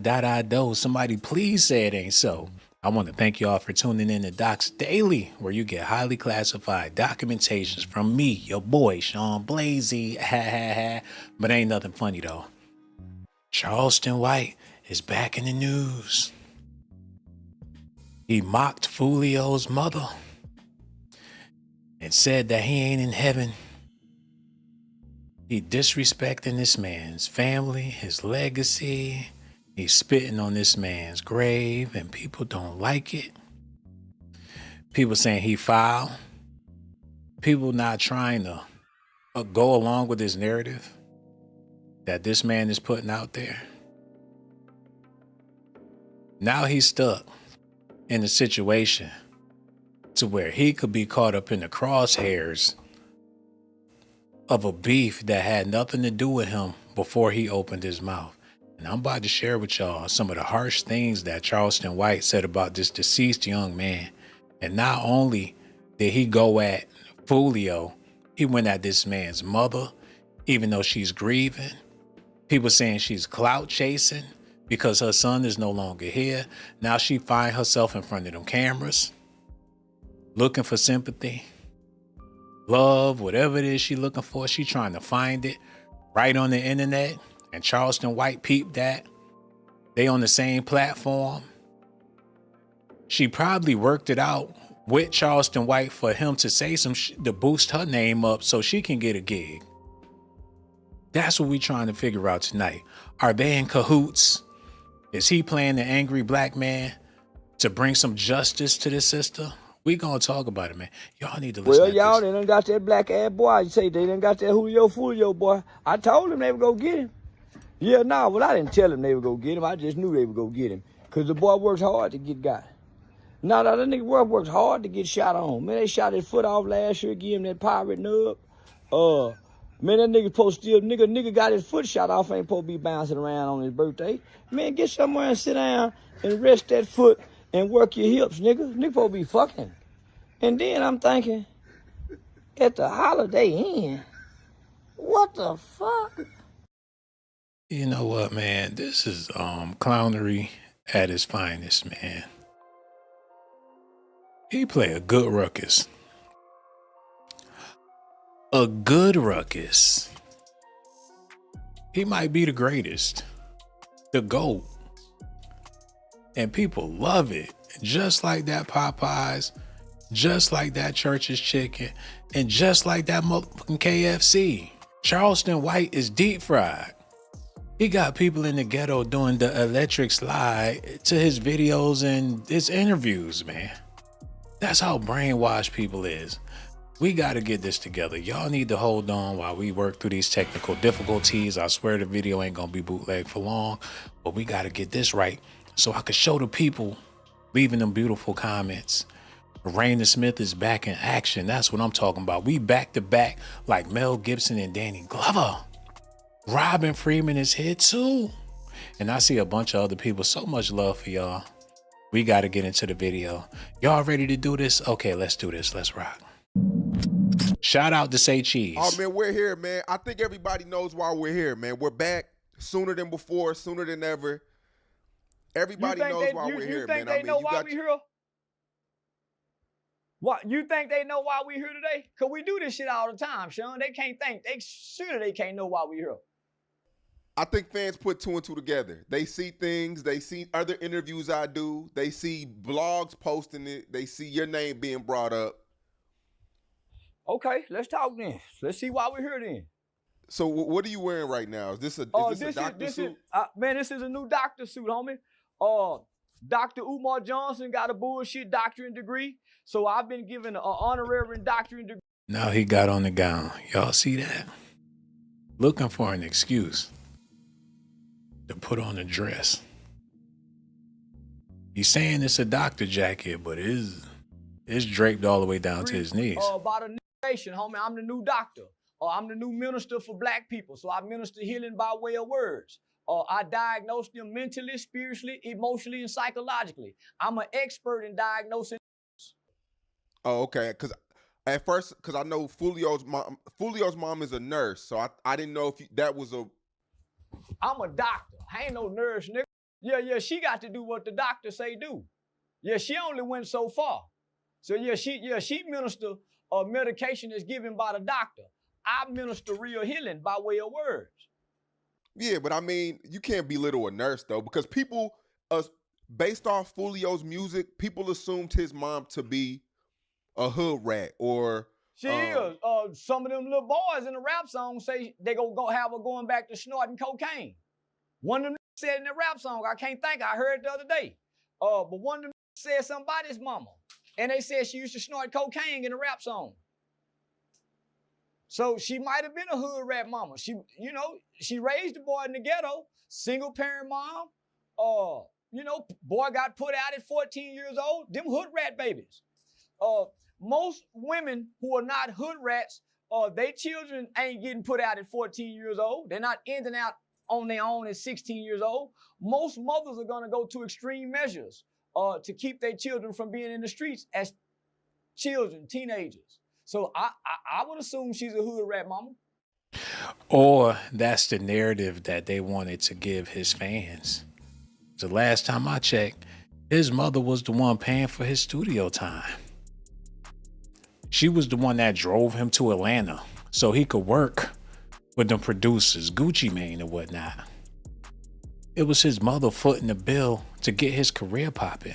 Do. Somebody please say it ain't so. I want to thank you all for tuning in to Docs Daily, where you get highly classified documentations from me, your boy, Sean Blasey. But ain't nothing funny though. Charleston White is back in the news. He mocked Foolio's mother and said that he ain't in heaven. He disrespecting this man's family, his legacy. He's spitting on this man's grave, and people don't like it. People saying he foul. People not trying to go along with his narrative that this man is putting out there. Now he's stuck in a situation to where he could be caught up in the crosshairs of a beef that had nothing to do with him before he opened his mouth. And I'm about to share with y'all some of the harsh things that Charleston White said about this deceased young man. And not only did he go at Foolio, he went at this man's mother, even though she's grieving. People saying she's clout chasing because her son is no longer here. Now she find herself in front of them cameras, looking for sympathy, love, whatever it is she looking for. She trying to find it right on the internet. And Charleston White peeped that. They on the same platform. She probably worked it out with Charleston White for him to say some to boost her name up so she can get a gig. That's what we trying to figure out tonight. Are they in cahoots? Is he playing the angry black man to bring some justice to this sister? We gonna talk about it, man. Y'all need to listen. Well, y'all, they done got that black ass boy. You say they done got that Foolio boy. I told them they would go get him. Yeah, nah, well, I didn't tell them they would go get him. I just knew they would go get him. Because the boy works hard to get got. Nah, that nigga works hard to get shot on. Man, they shot his foot off last year, give him that pirate nub. Man, that nigga supposed to still, nigga got his foot shot off, ain't supposed to be bouncing around on his birthday. Man, get somewhere and sit down and rest that foot and work your hips, nigga. Nigga supposed to be fucking. And then I'm thinking, at the Holiday Inn, what the fuck? You know what, man? This is clownery at its finest, man. He play a good ruckus. A good ruckus. He might be the greatest. The GOAT. And people love it. Just like that Popeyes. Just like that Church's Chicken. And just like that motherfucking KFC. Charleston White is deep fried. He got people in the ghetto doing the electric slide to his videos and his interviews, man. That's how brainwashed people is. We got to get this together. Y'all need to hold on while we work through these technical difficulties. I swear the video ain't going to be bootlegged for long, but we got to get this right so I can show the people leaving them beautiful comments. Raina Smith is back in action. That's what I'm talking about. We back to back like Mel Gibson and Danny Glover. Robin Freeman is here too. And I see a bunch of other people. So much love for y'all. We got to get into the video. Y'all ready to do this? Okay, let's do this. Let's rock. Shout out to Say Cheese. Oh, man, we're here, man. I think everybody knows why we're here, man. We're back sooner than before, sooner than ever. Everybody knows why we're here, man. You think they know why we here? What, you think they know why we here today? Because we do this shit all the time, Sean. They can't think. They can't know why we here. I think fans put two and two together. They see things. They see other interviews I do. They see blogs posting it. They see your name being brought up. Okay, let's talk then. Let's see why we're here then. So what are you wearing right now? Is this a doctor suit? Man, this is a new doctor suit, homie. Dr. Umar Johnson got a bullshit doctorate degree. So I've been given an honorary doctorate degree. Now he got on the gown. Y'all see that? Looking for an excuse to put on a dress. He's saying it's a doctor jacket, but it's draped all the way down to his knees. By the nation, homie, I'm the new doctor. I'm the new minister for black people. So I minister healing by way of words. I diagnose them mentally, spiritually, emotionally, and psychologically. I'm an expert in diagnosing. Oh, okay. Because at first, I know Foolio's mom is a nurse, so I didn't know if that was a. I'm a doctor. I ain't no nurse, nigga. Yeah, she got to do what the doctor say do. Yeah, she only went so far. So she minister medication is given by the doctor. I minister real healing by way of words. Yeah, but I mean, you can't belittle a nurse though, because people, based off Foolio's music, people assumed his mom to be a hood rat or. She is. Some of them little boys in the rap song say they go have her going back to snorting cocaine. One of them said in the rap song, I can't think, I heard it the other day. But one of them said something about his mama. And they said she used to snort cocaine in the rap song. So she might have been a hood rat mama. She raised the boy in the ghetto, single parent mom. Boy got put out at 14 years old. Them hood rat babies. Most women who are not hood rats, their children ain't getting put out at 14 years old. They're not ending out on their own at 16 years old. Most mothers are gonna go to extreme measures to keep their children from being in the streets as children, teenagers. So I would assume she's a hood rat mama. Or that's the narrative that they wanted to give his fans. The last time I checked, his mother was the one paying for his studio time. She was the one that drove him to Atlanta so he could work with the producers, Gucci Mane and whatnot. It was his mother footing the bill to get his career popping.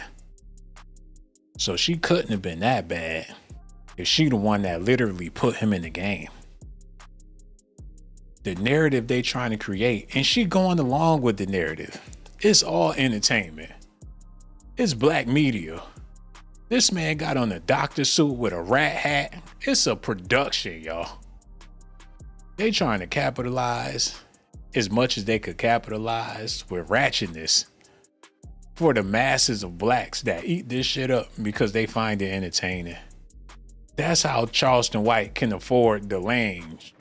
So she couldn't have been that bad if she the one that literally put him in the game. The narrative they trying to create, and she going along with the narrative. It's all entertainment. It's black media. This man got on a doctor suit with a rat hat. It's a production, y'all. They trying to capitalize as much as they could capitalize with ratchetness for the masses of blacks that eat this shit up because they find it entertaining. That's how Charleston White can afford the Range,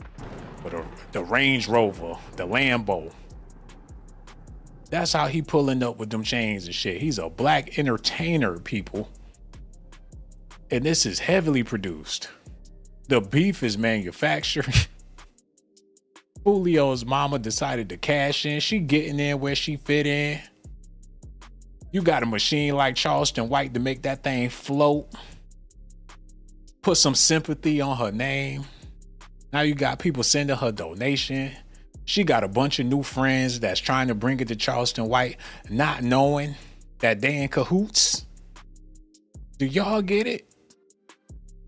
or the Range Rover, the Lambo. That's how he pulling up with them chains and shit. He's a black entertainer, people. And this is heavily produced. The beef is manufactured. Foolio's mama decided to cash in. She getting in where she fit in. You got a machine like Charleston White to make that thing float. Put some sympathy on her name. Now you got people sending her donation. She got a bunch of new friends that's trying to bring it to Charleston White, not knowing that they in cahoots. Do y'all get it?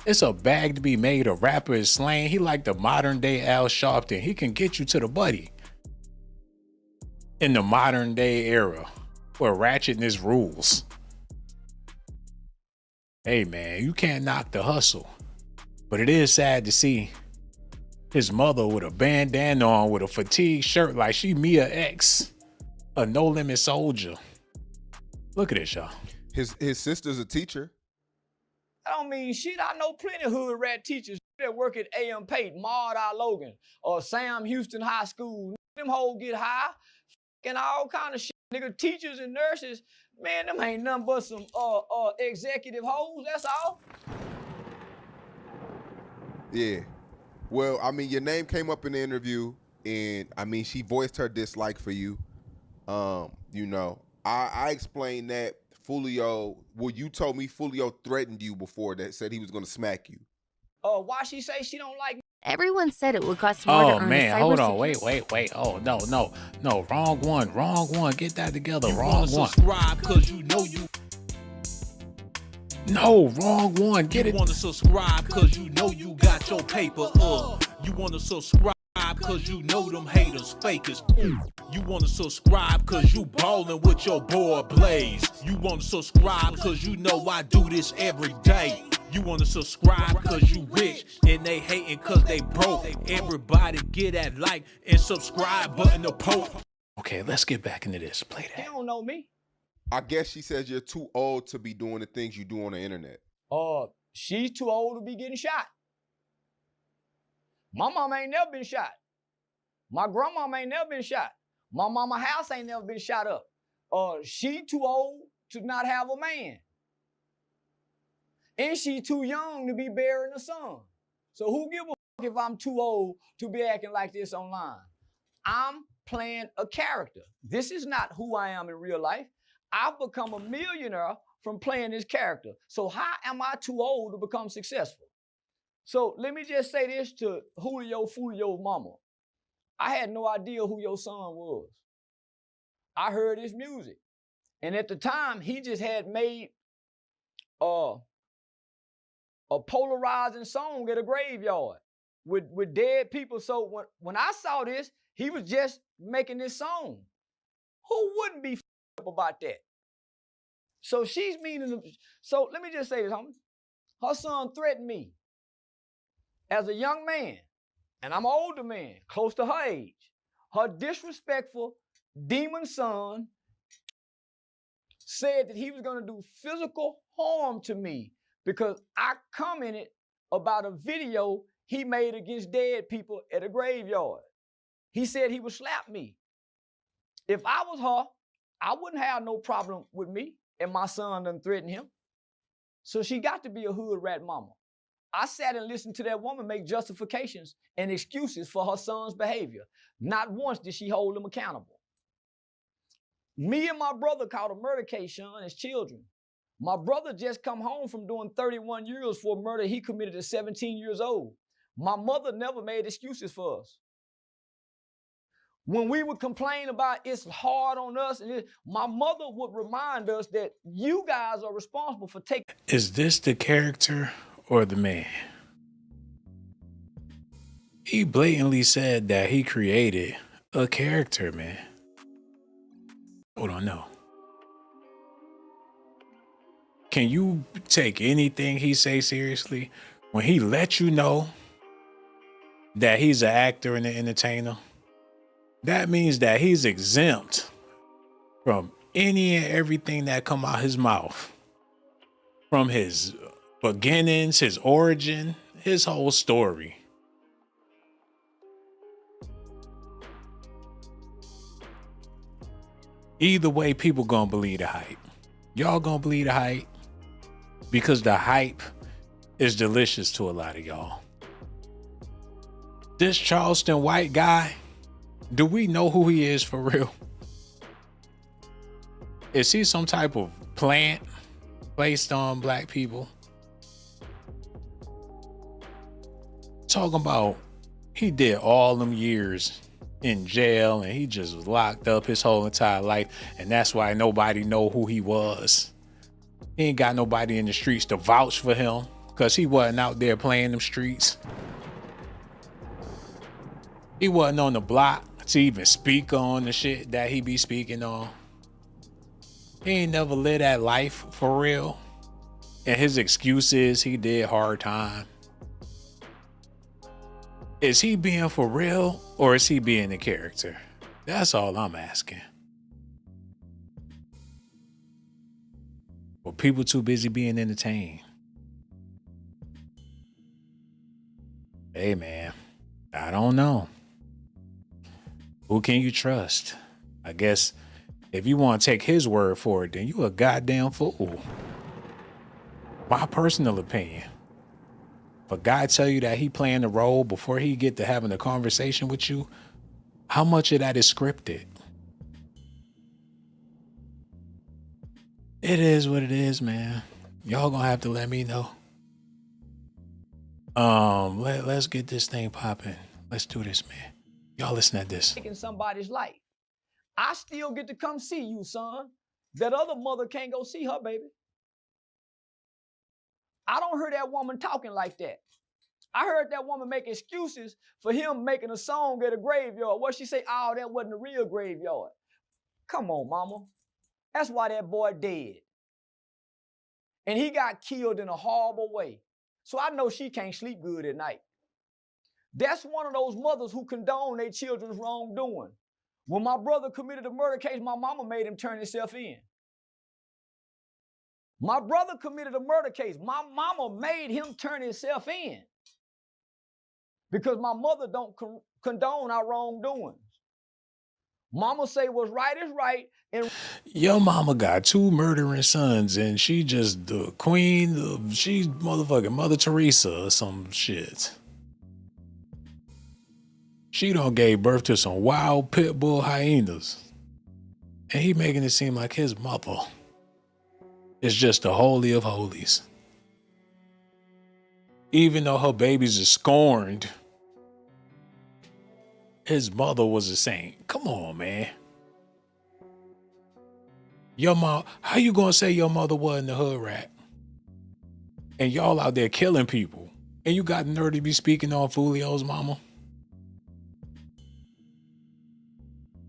It's a bag to be made. A rapper is slaying. He like the modern day Al Sharpton. He can get you to the buddy. In the modern day era where ratchetness rules. Hey man, you can't knock the hustle. But it is sad to see his mother with a bandana on with a fatigue shirt like she Mia X, a No Limit soldier. Look at this, y'all. His sister's a teacher. I don't mean shit. I know plenty of hood rat teachers that work at A.M. Pate, Maud I. Logan, or Sam Houston High School. Them hoes get high and all kind of shit. Nigga, teachers and nurses, man, them ain't nothing but some executive hoes, that's all. Yeah. Well, I mean, your name came up in the interview, and I mean, she voiced her dislike for you. I explained that Foolio, you told me Foolio threatened you before, that said he was going to smack you. Why she say she don't like me? Everyone said it would cost more to earn Oh man, a hold on, cybersecurity- wait. Oh no, wrong one. Get that together, wrong one. Subscribe cause you know you No, wrong one. Get it. wanna subscribe cause you know you got your paper up. You wanna subscribe cause you know them haters fakers. You wanna subscribe cause you ballin' with your boy Blaze. You wanna subscribe cause you know I do this every day. You wanna subscribe cause you rich and they hating cause they broke. Everybody get that like and subscribe button to poke. Okay, let's get back into this. Play They that. don't know me. I guess she says you're too old to be doing the things you do on the internet. She's too old to be getting shot. My mama ain't never been shot. My grandmama ain't never been shot. My mama house ain't never been shot up. She too old to not have a man. And she too young to be bearing a son. So who give a fuck if I'm too old to be acting like this online? I'm playing a character. This is not who I am in real life. I've become a millionaire from playing this character. So how am I too old to become successful? So let me just say this to Foolio Mama. I had no idea who your son was. I heard his music. And at the time, he just had made a polarizing song at a graveyard with dead people. So when I saw this, he was just making this song. Who wouldn't be up about that? So she's meaning, so let me just say this, homie. Her son threatened me as a young man, and I'm an older man, close to her age. Her disrespectful demon son said that he was going to do physical harm to me because I commented about a video he made against dead people at a graveyard. He said he would slap me. If I was her, I wouldn't have no problem with me and my son done threatened him. So she got to be a hood rat mama. I sat and listened to that woman make justifications and excuses for her son's behavior. Not once did she hold him accountable. Me and my brother caught a murder case, Sean, as children. My brother just come home from doing 31 years for a murder he committed at 17 years old. My mother never made excuses for us. When we would complain about it's hard on us, my mother would remind us that you guys are responsible for taking. Is this the character or the man? He blatantly said that he created a character, man. Hold on, no. Can you take anything he say seriously? When he let you know that he's an actor and an entertainer, that means that he's exempt from any and everything that come out his mouth. From his beginnings, his origin, his whole story. Either way, people gonna believe the hype. Y'all gonna believe the hype because the hype is delicious to a lot of y'all. This Charleston White guy, do we know who he is for real? Is he some type of plant placed on black people? Talking about he did all them years in jail and he just was locked up his whole entire life, and that's why nobody know who he was. He ain't got nobody in the streets to vouch for him because he wasn't out there playing them streets. He wasn't on the block to even speak on the shit that he be speaking on. He ain't never lived that life for real. And his excuse is he did hard time. Is he being for real or is he being a character? That's all I'm asking. Well, people too busy being entertained. Hey man, I don't know. Who can you trust? I guess if you want to take his word for it, then you a goddamn fool. My personal opinion. If a guy tell you that he playing the role before he get to having a conversation with you, how much of that is scripted? It is what it is, man. Y'all gonna have to let me know. Let's get this thing popping. Let's do this, man. Y'all listen at this. Taking somebody's life. I still get to come see you, son. That other mother can't go see her baby. I don't hear that woman talking like that. I heard that woman make excuses for him making a song at a graveyard. What she say? Oh, that wasn't a real graveyard. Come on, mama. That's why that boy dead. And he got killed in a horrible way. So I know she can't sleep good at night. That's one of those mothers who condone their children's wrongdoing. When my brother committed a murder case, my mama made him turn himself in. My brother committed a murder case. My mama made him turn himself in. Because my mother don't condone our wrongdoings. Mama say what's right is right. And your mama got 2 murdering sons and she just the queen. She's motherfucking Mother Teresa or some shit. She done gave birth to some wild pit bull hyenas. And he making it seem like his mother is just the holy of holies. Even though her babies are scorned, his mother was a saint. Come on, man. Your mom, how you gonna say your mother wasn't a hood rat? And y'all out there killing people. And you got the nerve to be speaking on Foolio's mama?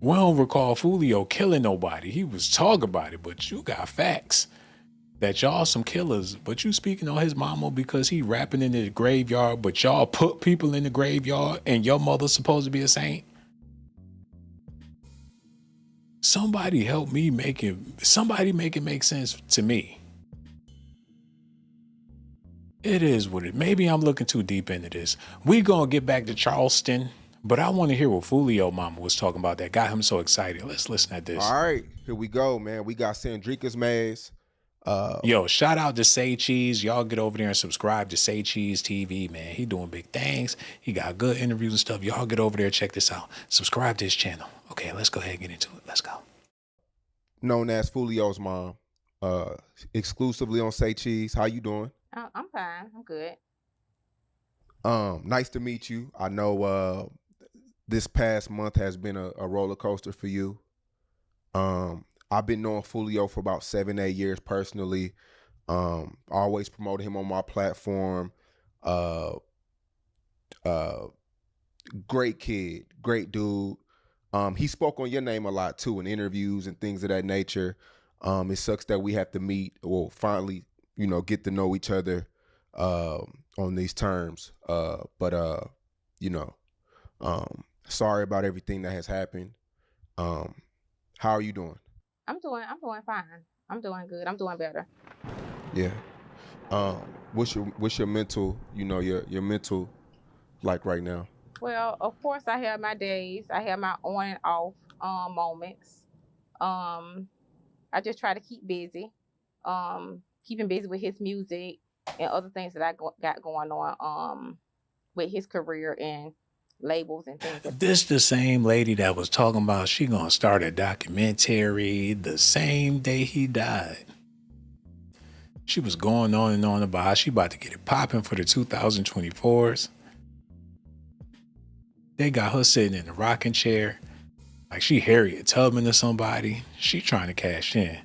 We don't recall Foolio killing nobody. He was talking about it, but you got facts that y'all some killers, but you speaking on his mama because he rapping in the graveyard, but y'all put people in the graveyard and your mother's supposed to be a saint? Somebody help me make it make sense to me. It is what it, maybe I'm looking too deep into this. We gonna get back to Charleston, but I want to hear what Foolio mama was talking about that got him so excited. Let's listen at this. All right, here we go, man. We got Sandrika's Maze. Yo, shout out to Say Cheese. Y'all get over there and subscribe to Say Cheese TV, man. He doing big things. He got good interviews and stuff. Y'all get over there, check this out. Subscribe to his channel. Okay, let's go ahead and get into it. Let's go. Known as Foolio's mom, exclusively on Say Cheese. How you doing? I'm fine. I'm good. Nice to meet you. I know this past month has been a roller coaster for you. I've been knowing Foolio for about 7-8 years personally. Always promoted him on my platform. Great kid, great dude. He spoke on your name a lot too in interviews and things of that nature. It sucks that we have to meet or finally, get to know each other on these terms. Sorry about everything that has happened. How are you doing? I'm doing fine. I'm doing good. I'm doing better. Yeah. What's your mental, your mental like right now? Well, of course I have my days. I have my on and off moments. I just try to keep busy. Keeping busy with his music and other things that I got going on with his career and labels and things. This the same lady that was talking about she gonna start a documentary the same day he died. She was going on and on about how she about to get it popping for the 2024s. They got her sitting in a rocking chair like she Harriet Tubman or somebody. She trying to cash in.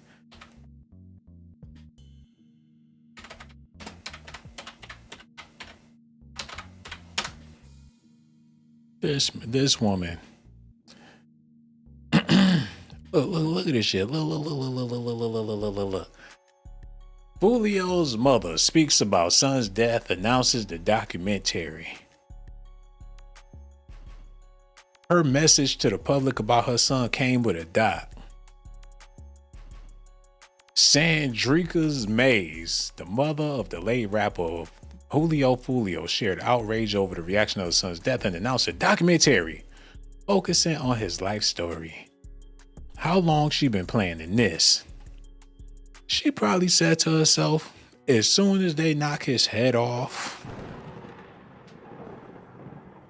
This woman. Look at this shit. Look. Foolio's mother speaks about son's death, announces the documentary. Her message to the public about her son came with a dot. Sandrika's Maze, the mother of the late rapper Foolio, shared outrage over the reaction of her son's death and announced a documentary focusing on his life story. How long she been planning this? She probably said to herself, as soon as they knock his head off,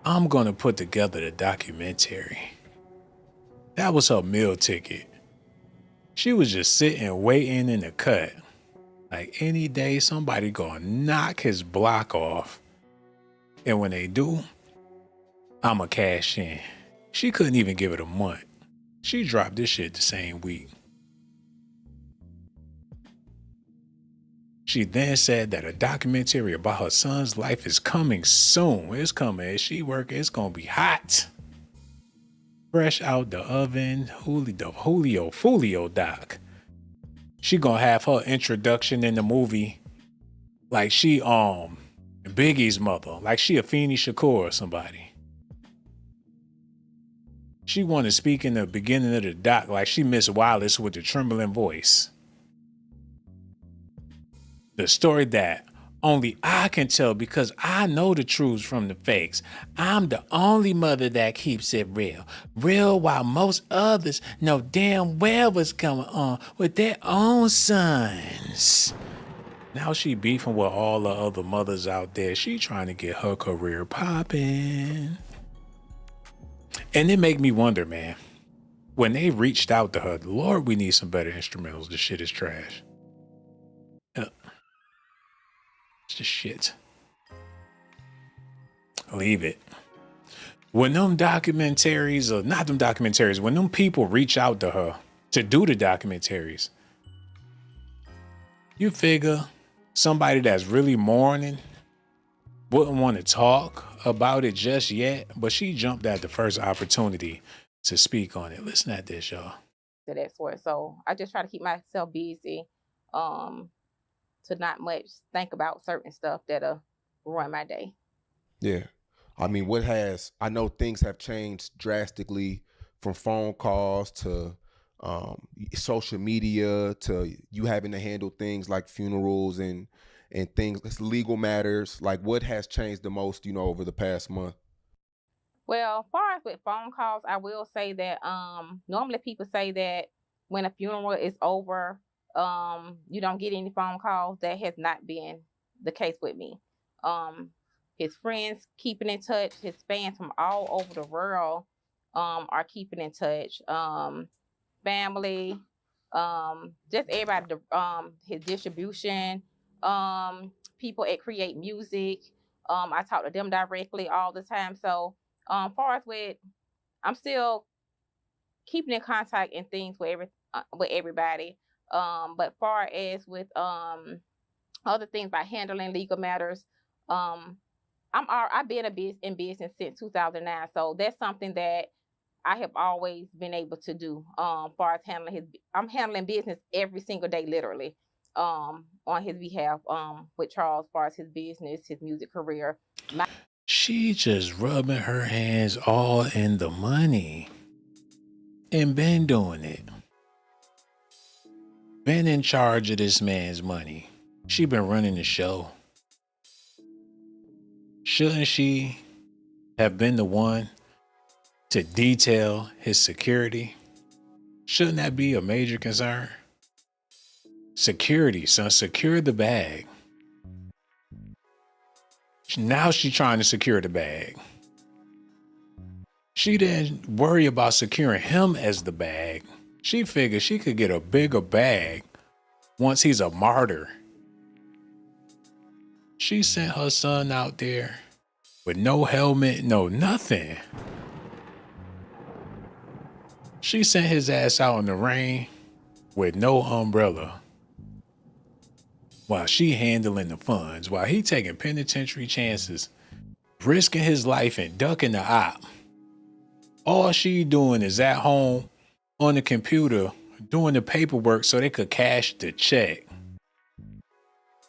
I'm gonna put together the documentary. That was her meal ticket. She was just sitting waiting in the cut. Like any day somebody gonna knock his block off. And when they do, I'ma cash in. She couldn't even give it a month. She dropped this shit the same week. She then said that a documentary about her son's life is coming soon. It's coming. As she work, it's gonna be hot. Fresh out the oven, Foolio doc. She gonna have her introduction in the movie like she Biggie's mother, like she Afeni Shakur or somebody. She want to speak in the beginning of the doc like she Miss Wallace with the trembling voice. The story that only I can tell because I know the truths from the fakes. I'm the only mother that keeps it real. Real while most others know damn well what's going on with their own sons. Now she beefing with all the other mothers out there. She trying to get her career popping. And it make me wonder, man, when they reached out to her, Lord, we need some better instrumentals. The shit is trash. It's just shit. Leave it. When them documentaries, or not them documentaries, when them people reach out to her to do the documentaries, you figure somebody that's really mourning wouldn't want to talk about it just yet, but she jumped at the first opportunity to speak on it. Listen at this, y'all. To that sort. So I just try to keep myself busy, to not much think about certain stuff that'll ruin my day. Yeah. I mean, I know things have changed drastically from phone calls to social media to you having to handle things like funerals and things, legal matters. Like, what has changed the most, over the past month? Well, as far as with phone calls, I will say that normally people say that when a funeral is over, you don't get any phone calls. That has not been the case with me. His friends keeping in touch, his fans from all over the world are keeping in touch. Family, just everybody, his distribution, people at Create Music. I talk to them directly all the time. So far as I'm still keeping in contact and things with everybody. But far as with other things like handling legal matters, I've been in business since 2009, so that's something that I have always been able to do. Far as I'm handling business every single day, literally, on his behalf, with Charles, far as his business, his music career. She just rubbing her hands all in the money and been doing it. Been in charge of this man's money. She been running the show. Shouldn't she have been the one to detail his security? Shouldn't that be a major concern? Security, son, secure the bag. Now she's trying to secure the bag. She didn't worry about securing him as the bag. She figured she could get a bigger bag once he's a martyr. She sent her son out there with no helmet, no nothing. She sent his ass out in the rain with no umbrella while she handling the funds, while he taking penitentiary chances, risking his life and ducking the op. All she doing is at home on the computer doing the paperwork so they could cash the check.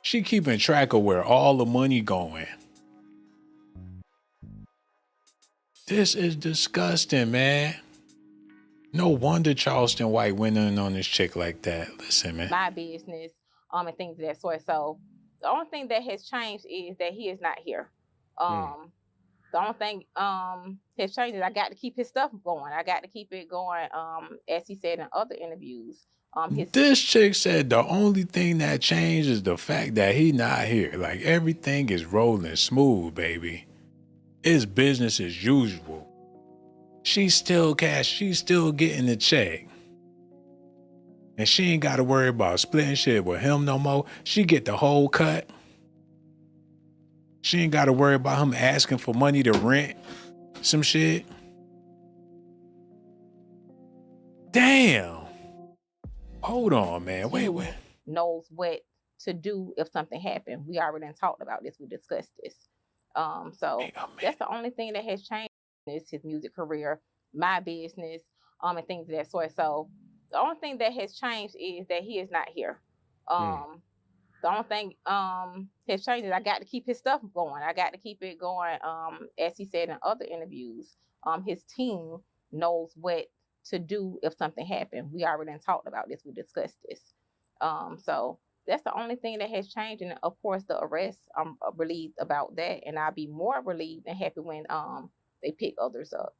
She keeping track of where all the money going. This is disgusting, man. No wonder Charleston White went in on this chick like that. Listen, man. My business, and things of that sort. So the only thing that has changed is that he is not here. The only thing has changed is I got to keep his stuff going. I got to keep it going, as he said in other interviews. This chick said the only thing that changed is the fact that he not here. Like, everything is rolling smooth, baby. It's business as usual. She's still cash. She's still getting the check. And she ain't got to worry about splitting shit with him no more. She get the whole cut. She ain't got to worry about him asking for money to rent some shit. Damn. Hold on, man. Wait. Knows what to do if something happened. We already talked about this. We discussed this. So that's the only thing that has changed is his music career, my business, and things of that sort. So the only thing that has changed is that he is not here. The only thing has changed is I got to keep his stuff going. I got to keep it going. As he said in other interviews, his team knows what to do if something happened. We already talked about this. We discussed this. So that's the only thing that has changed. And of course, the arrest, I'm relieved about that. And I'll be more relieved and happy when they pick others up.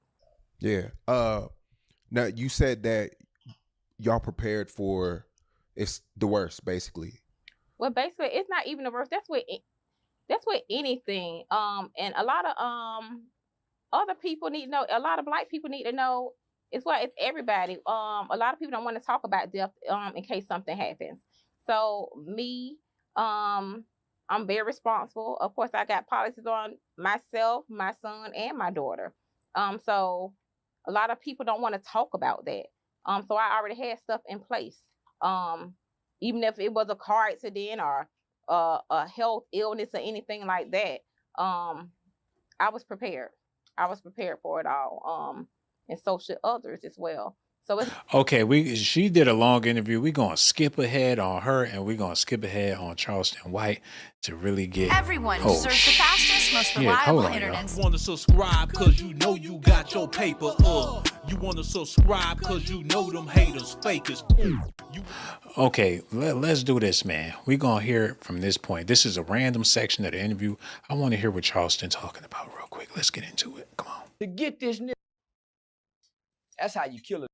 Yeah. Now, you said that y'all prepared for it's the worst, basically. Well, basically, it's not even the worst. That's with anything. And a lot of other people need to know. A lot of Black people need to know. It's everybody. A lot of people don't want to talk about death in case something happens. So me, I'm very responsible. Of course, I got policies on myself, my son, and my daughter. So a lot of people don't want to talk about that. So I already had stuff in place. Even if it was a car accident or a health illness or anything like that, I was prepared. I was prepared for it all. And so should others as well. So it's Okay, she did a long interview. We're gonna skip ahead on her and we're gonna skip ahead on Charleston White to really get Everyone deserves the fastest, most Yeah, hold reliable on, internet. You wanna subscribe cause you know you got your paper. You wanna subscribe cause you know them haters fake as you. Okay, let's do this, man. We're gonna hear it from this point. This is a random section of the interview. I want to hear what Charleston talking about real quick. Let's get into it. Come on. To get this nigga. That's how you kill a.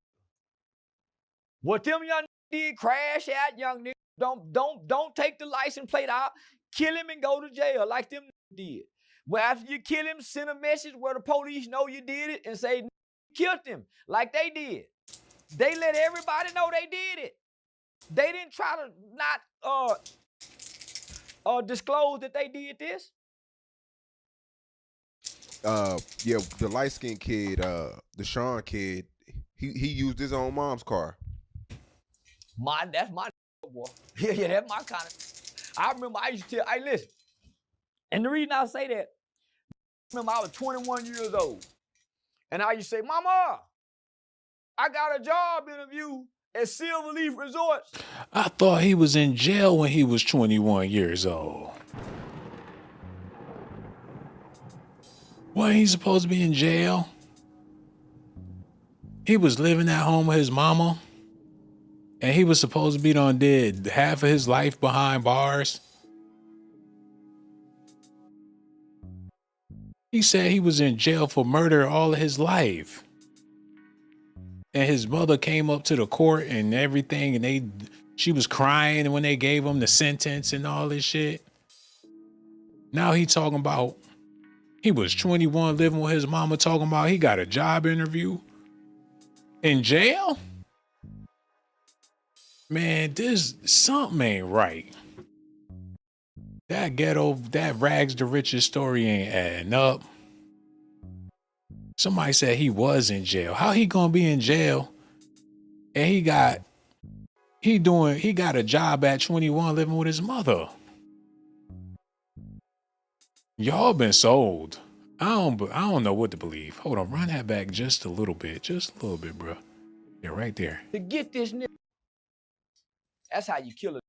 What them young did, crash out, young nigga. Don't take the license plate out. Kill him and go to jail like them did. Well, after you kill him, send a message where the police know you did it and say killed him like they did. They let everybody know they did it. They didn't try to not disclose that they did this. Yeah, the light skinned kid, the Sean kid, he used his own mom's car. That's my boy. Yeah, that's my kind of. I remember I used to tell, hey, listen. And the reason I say that, remember I was 21 years old. And I used to say, Mama, I got a job interview at Silverleaf Resorts. I thought he was in jail when he was 21 years old. Wasn't he supposed to be in jail? He was living at home with his mama. And he was supposed to be done did half of his life behind bars. He said he was in jail for murder all of his life. And his mother came up to the court and everything, and she was crying when they gave him the sentence and all this shit. Now he talking about he was 21 living with his mama, talking about he got a job interview in jail. Man, something ain't right. That rags to riches story ain't adding up. Somebody said he was in jail. How he gonna be in jail? And he got a job at 21 living with his mother. Y'all been sold. I don't know what to believe. Hold on, run that back just a little bit, bro. Yeah, right there. To get this nigga. That's how you kill a.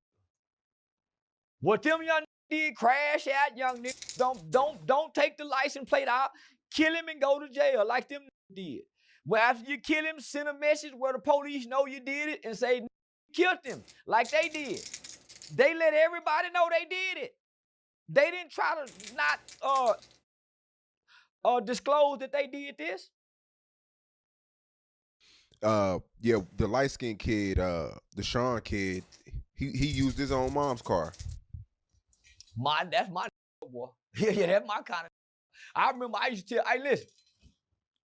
What them young did, crash out, young nigga. Don't take the license plate out. Kill him and go to jail like them did. Well, after you kill him, send a message where the police know you did it and say killed him like they did. They let everybody know they did it. They didn't try to not disclose that they did this. Yeah, the light skinned kid, the Sean kid, he used his own mom's car. That's my boy. Yeah, that's my kind of. I remember I used to tell, hey, listen.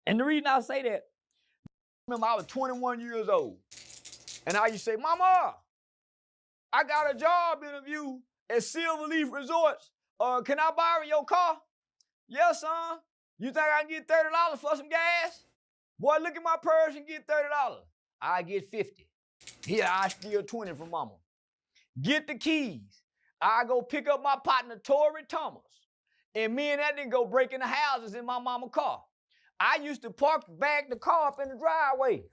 And the reason I say that, remember I was 21 years old. And I used to say, Mama, I got a job interview at Silverleaf Resorts. Can I borrow your car? Yes, son. You think I can get $30 for some gas? Boy, look at my purse and get $30. I get 50. Here, I steal 20 from mama. Get the keys. I go pick up my partner, Tori Thomas. And me and that nigga go break in the houses in my mama's car. I used to back the car up in the driveway,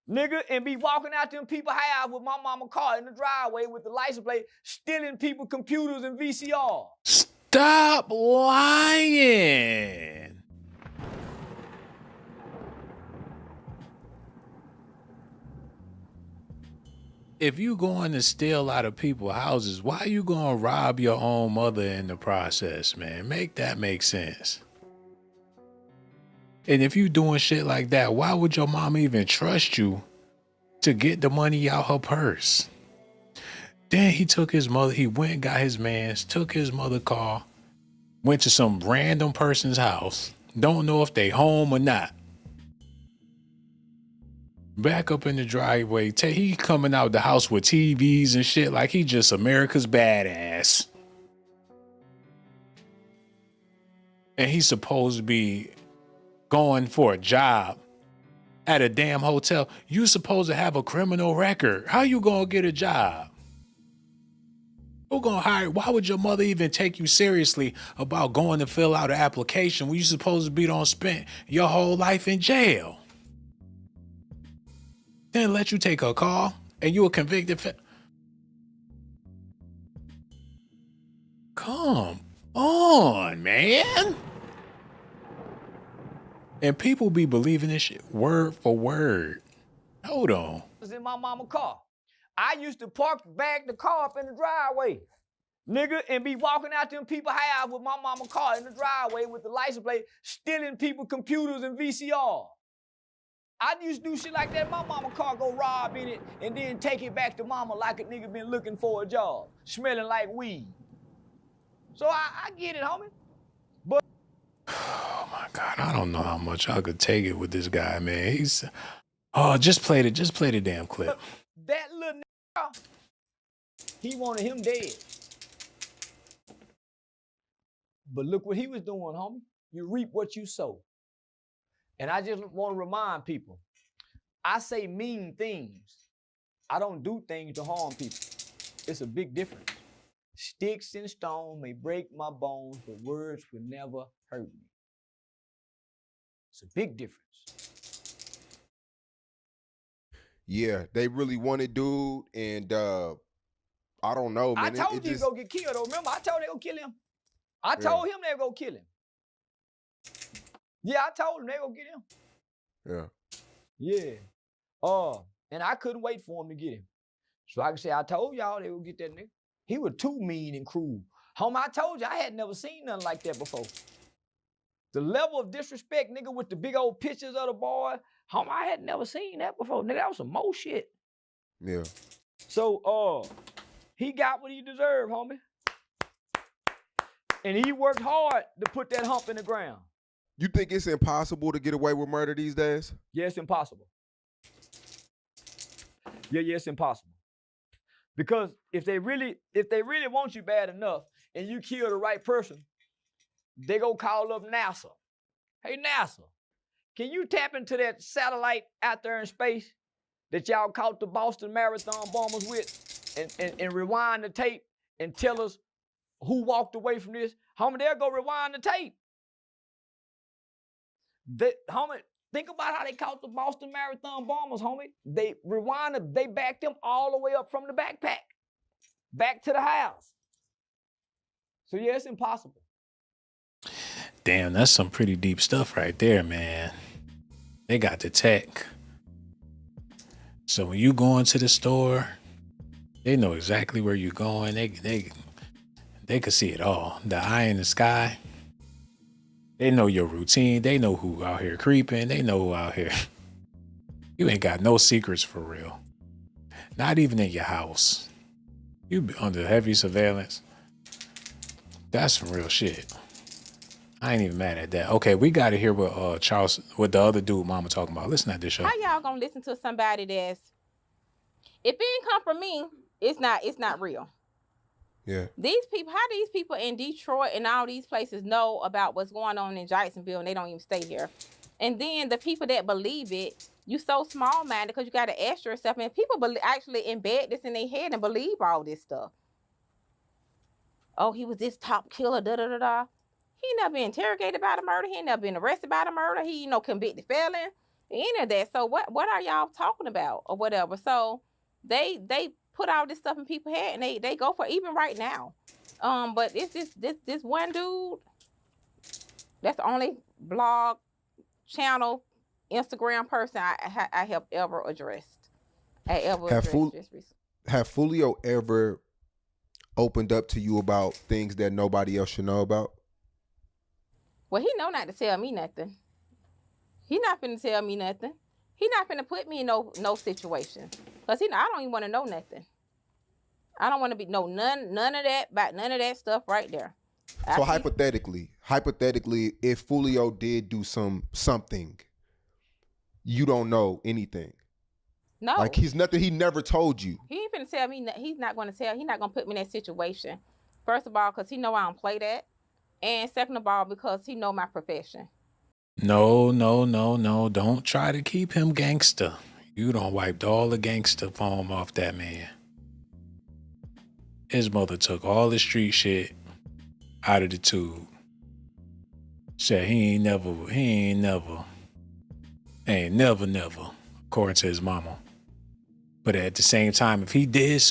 nigga, and be walking out them people's house with my mama's car in the driveway with the license plate, stealing people computers and VCR. Stop lying. If you going to steal out of people's houses, why you gonna rob your own mother in the process, man? Make that make sense. And if you doing shit like that, why would your mom even trust you to get the money out her purse? Then he took his mother, he went and got his mans, took his mother car, went to some random person's house, Don't know if they home or not. Back up in the driveway. He coming out the house with TVs and shit like he just America's badass. And he's supposed to be going for a job at a damn hotel. You supposed to have a criminal record. How you gonna get a job? Who gonna hire? Why would your mother even take you seriously about going to fill out an application when you supposed to be done spent your whole life in jail? Then let you take a call and you a convicted Come on, man. And people be believing this shit word for word. Hold on. Was in my mama's car. I used to back the car up in the driveway, nigga, and be walking out them people's house with my mama's car in the driveway with the license plate, stealing people computers and VCR. I used to do shit like that. My mama's car go rob in it and then take it back to mama like a nigga been looking for a job, smelling like weed. So I get it, homie. But oh my God, I don't know how much I could take it with this guy, man. He's just play the damn clip. That little nigga, he wanted him dead. But look what he was doing, homie. You reap what you sow. And I just want to remind people, I say mean things. I don't do things to harm people. It's a big difference. Sticks and stones may break my bones, but words will never hurt me. It's a big difference. Yeah, they really wanted dude, and I don't know, man. I told you he go get killed, though. Remember, I told they gonna kill him. I told him they were gonna kill him. Yeah, I told him they gonna get him. Yeah. Yeah. And I couldn't wait for him to get him. So I can say, I told y'all they would get that nigga. He was too mean and cruel. Homie, I told you I had never seen nothing like that before. The level of disrespect, nigga, with the big old pictures of the boy, homie, I had never seen that before. Nigga, that was some more shit. Yeah. So, he got what he deserved, homie. And he worked hard to put that hump in the ground. You think it's impossible to get away with murder these days? Yeah, it's impossible. Yeah, it's impossible. Because if they really want you bad enough and you kill the right person, they go call up NASA. Hey, NASA, can you tap into that satellite out there in space that y'all caught the Boston Marathon bombers with and rewind the tape and tell us who walked away from this? Homie, they'll go rewind the tape. Homie, think about how they caught the Boston Marathon bombers, homie. They they backed them all the way up from the backpack, back to the house. So yeah, it's impossible. Damn, that's some pretty deep stuff right there, man. They got the tech. So when you go into the store, they know exactly where you're going. They could see it all. The eye in the sky. They know your routine. They know who out here creeping. They know who out here. You ain't got no secrets for real. Not even in your house. You be under heavy surveillance. That's some real shit. I ain't even mad at that. Okay, we got to hear what Charles, what the other dude mama talking about. Listen to this show. How y'all gonna listen to somebody that's, if it ain't come from me, it's not real. Yeah. These people, how these people in Detroit and all these places know about what's going on in Jacksonville and they don't even stay here. And then the people that believe it, you so small-minded because you got to ask yourself, and people actually embed this in their head and believe all this stuff. Oh, he was this top killer, da-da-da-da. He never been interrogated about a murder. He ain't never been arrested by a murder. He, convicted felon, any of that. So what are y'all talking about or whatever? So they put all this stuff in people's head and they go for it, even right now. But it's this one dude. That's the only blog, channel, Instagram person I have ever addressed. Have Foolio ever opened up to you about things that nobody else should know about? Well, he know not to tell me nothing. He not finna tell me nothing. He not finna put me in no situation. Cause I don't even want to know nothing. I don't want to be none of that about none of that stuff right there. I So see- hypothetically, if Foolio did do something, you don't know anything. no, Like he's nothing. He never told you. he ain't finna tell me. He's not gonna tell. He's not gonna put me in that situation. First of all, because he know I don't play that, and second of all, because he know my profession. No, no, no, no. Don't try to keep him gangster. You done wiped all the gangster foam off that man. His mother took all the street shit out of the tube. Said he ain't never, according to his mama. But at the same time, if he did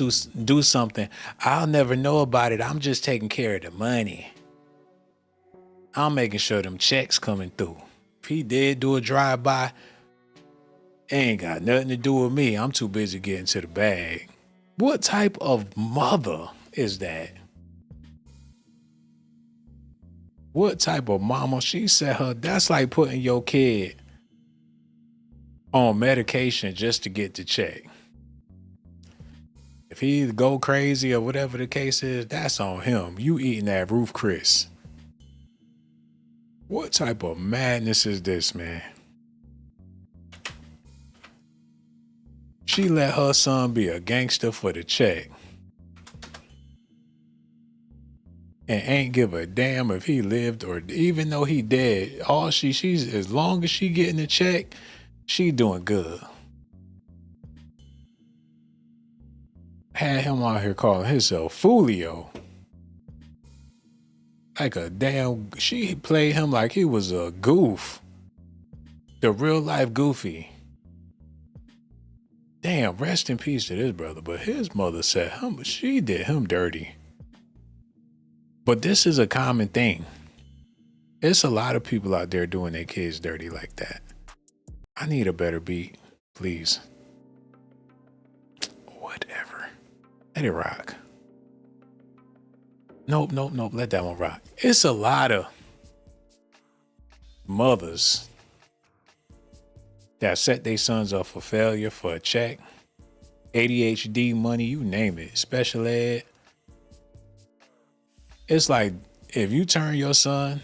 do something, I'll never know about it. I'm just taking care of the money. I'm making sure them checks coming through. If he did do a drive-by, it ain't got nothing to do with me. I'm too busy getting to the bag. What type of mother is that? What type of mama? She said that's like putting your kid on medication just to get the check. If he go crazy or whatever the case is, that's on him. You eating that roof Chris. What type of madness is this, man? She let her son be a gangster for the check. And ain't give a damn if he lived or even though he dead. She's as long as she getting the check, she doing good. Had him out here calling himself Foolio. Like a damn, she played him like he was a goof. The real life Goofy. Damn, rest in peace to this brother. But his mother said she did him dirty. But this is a common thing. It's a lot of people out there doing their kids dirty like that. I need a better beat, please. Whatever. Let it rock. Nope. Let that one rock. It's a lot of mothers that set their sons up for failure for a check, ADHD money, you name it, special ed. It's like if you turn your son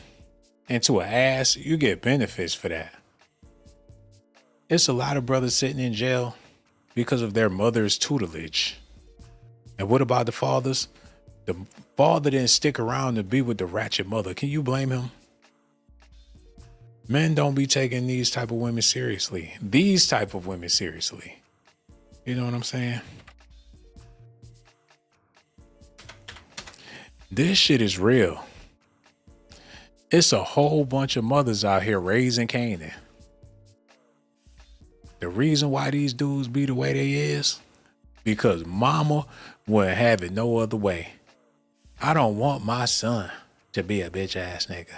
into an ass, you get benefits for that. It's a lot of brothers sitting in jail because of their mother's tutelage. And what about the fathers? The father didn't stick around to be with the ratchet mother. Can you blame him? Men don't be taking these type of women seriously. These type of women seriously. You know what I'm saying? This shit is real. It's a whole bunch of mothers out here raising Canaan. The reason why these dudes be the way they is, because mama wouldn't have it no other way. I don't want my son to be a bitch ass nigga.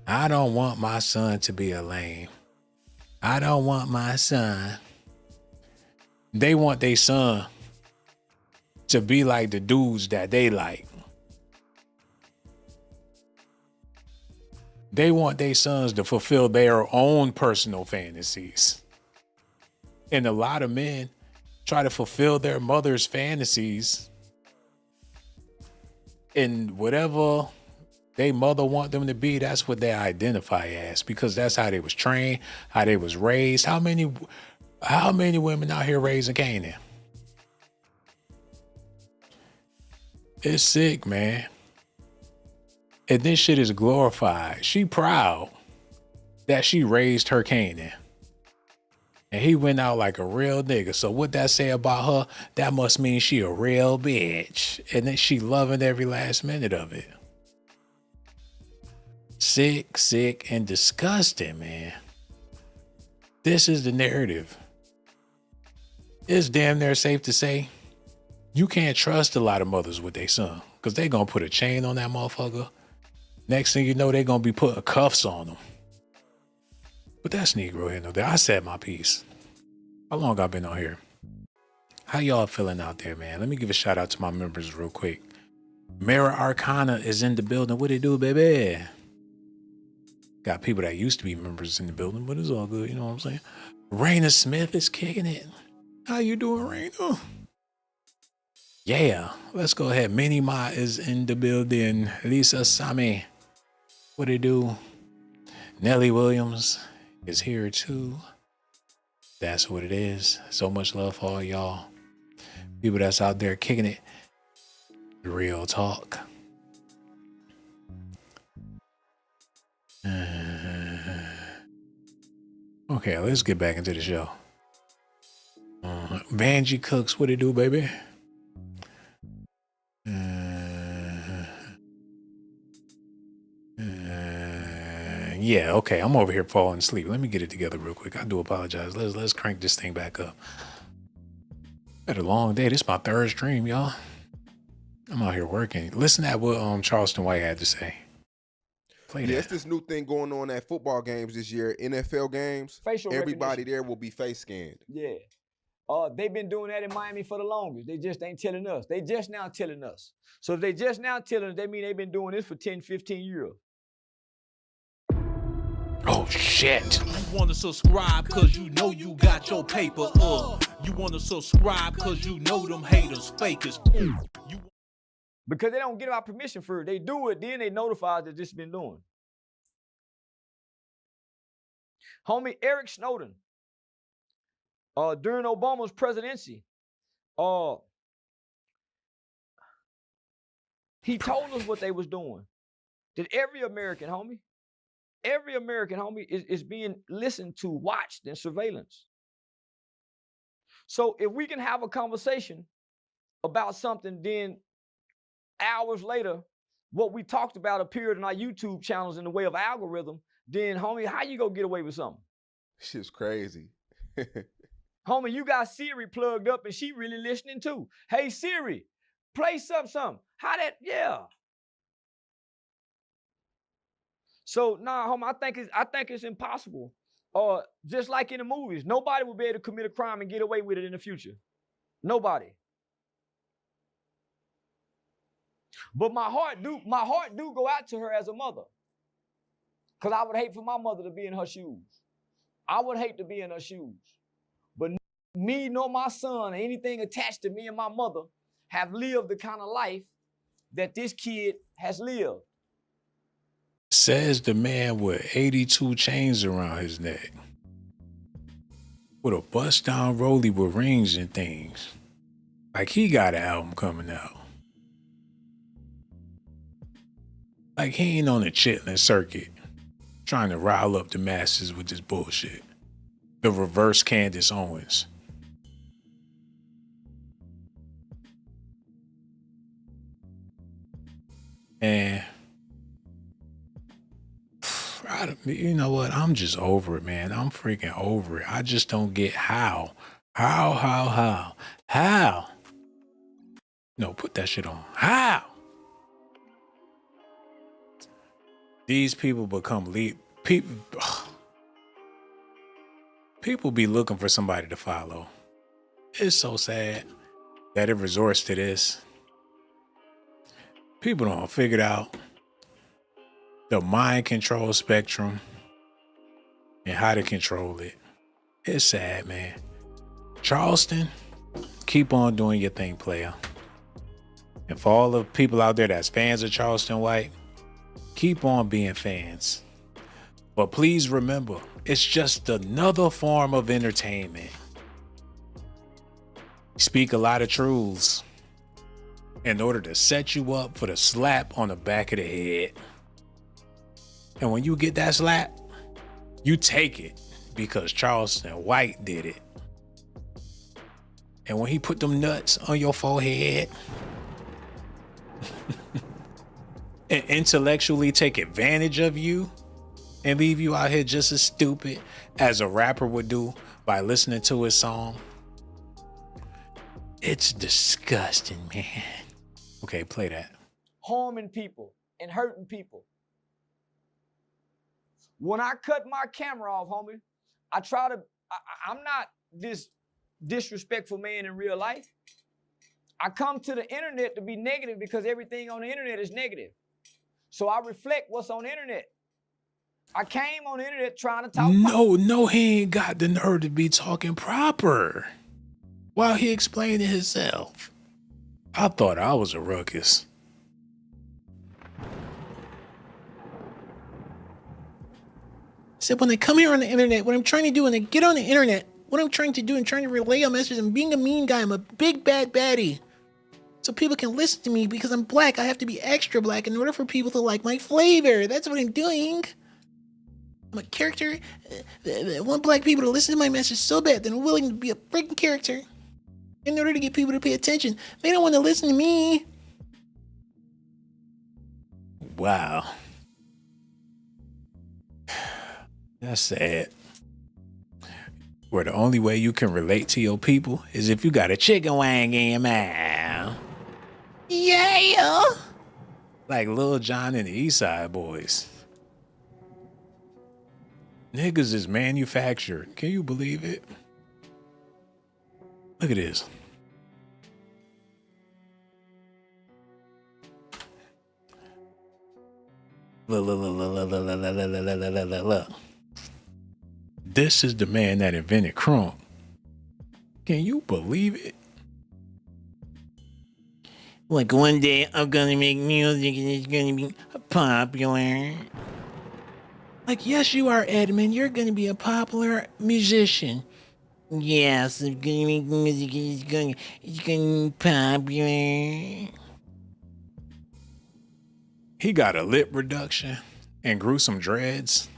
I don't want my son to be a lame. I don't want my son. They want their son to be like the dudes that they like. They want their sons to fulfill their own personal fantasies. And a lot of men try to fulfill their mother's fantasies and whatever they mother want them to be, that's what they identify as, because that's how they was trained, how they was raised. How many women out here raising Canaan? It's sick, man. And this shit is glorified. She proud that she raised her Canaan. And he went out like a real nigga. So what that say about her, that must mean she a real bitch. And then she loving every last minute of it. Sick, and disgusting, man. This is the narrative. It's damn near safe to say you can't trust a lot of mothers with their son, because they gonna put a chain on that motherfucker. Next thing you know, they gonna be putting cuffs on them. But that's Negro here, no doubt. I said my piece. How long I been on here? How y'all feeling out there, man? Let me give a shout out to my members real quick. Mara Arcana is in the building. What it do, baby? Got people that used to be members in the building, but it's all good. You know what I'm saying? Raina Smith is kicking it. How you doing, Raina? Yeah, let's go ahead. Mini Ma is in the building. Lisa Sami, what it do? Nelly Williams is here too. That's what it is. So much love for all y'all. People that's out there kicking it. Real talk. Okay, let's get back into the show. Vanjie Cooks, what it do, baby? Yeah, okay. I'm over here falling asleep. Let me get it together real quick. I do apologize. Let's crank this thing back up. Had a long day. This is my third stream, y'all. I'm out here working. Listen to what Charleston White had to say. Play that. It's this new thing going on at football games this year, NFL games. Facial Everybody recognition. there will be face scanned. Yeah. They've been doing that in Miami for the longest. They just ain't telling us. They just now telling us. So if they just now telling us, they mean they've been doing this for 10, 15 years. Oh, shit. You wanna subscribe cause you know you got your paper You wanna subscribe cause you know them haters fakers. Because they don't get our permission for it. They do it, then they notify us that this has been doing. Homie Eric Snowden, during Obama's presidency, he told us what they was doing. That every American, homie, is being listened to, watched, and surveillance. So if we can have a conversation about something, then hours later, what we talked about appeared in our YouTube channels in the way of algorithm, then, homie, how you gonna get away with something? Shit's crazy. Homie, you got Siri plugged up and she really listening too. Hey, Siri, play something. How that, yeah. So, nah, homie, I think it's impossible. Just like in the movies, nobody will be able to commit a crime and get away with it in the future. Nobody. But my heart do go out to her as a mother. Because I would hate for my mother to be in her shoes. I would hate to be in her shoes. But me nor my son or anything attached to me and my mother have lived the kind of life that this kid has lived. Says the man with 82 chains around his neck. With a bust down rollie with rings and things. Like he got an album coming out. Like he ain't on the chitlin circuit trying to rile up the masses with this bullshit. The reverse Candace Owens. And you know what? I'm just over it, man. I'm freaking over it. I just don't get how. No, put that shit on. How? These people become people be looking for somebody to follow. It's so sad that it resorts to this. People don't figure it out. The mind control spectrum and how to control it. It's sad, man. Charleston, keep on doing your thing, player. And for all the people out there that's fans of Charleston White, keep on being fans. But please remember, it's just another form of entertainment. Speak a lot of truths in order to set you up for the slap on the back of the head. And when you get that slap, you take it because Charleston White did it. And when he put them nuts on your forehead and intellectually take advantage of you and leave you out here just as stupid as a rapper would do by listening to his song, it's disgusting, man. Okay, play that. Harming people and hurting people. When I cut my camera off, homie, I'm not this disrespectful man in real life. I come to the internet to be negative because everything on the internet is negative. So I reflect what's on the internet. I came on the internet trying to talk. No, he ain't got the nerve to be talking proper while he explaining himself. I thought I was a ruckus. Said when I come here on the internet, what I'm trying to do when I get on the internet, what I'm trying to do and trying to relay a message and being a mean guy, I'm a big bad baddie. So people can listen to me because I'm black. I have to be extra black in order for people to like my flavor. That's what I'm doing. I'm a character. I want black people to listen to my message so bad that I'm willing to be a freaking character in order to get people to pay attention. They don't want to listen to me. Wow. That's sad. Where the only way you can relate to your people is if you got a chicken wing in your mouth. Yeah. Like Lil Jon and the East Side Boys. Niggas is manufactured. Can you believe it? Look at this. Look. This is the man that invented crunk. Can you believe it? Like one day I'm gonna make music and it's gonna be popular. Like, yes, you are, Edmund. You're gonna be a popular musician. Yes, I'm gonna make music and it's gonna be popular. He got a lip reduction and grew some dreads.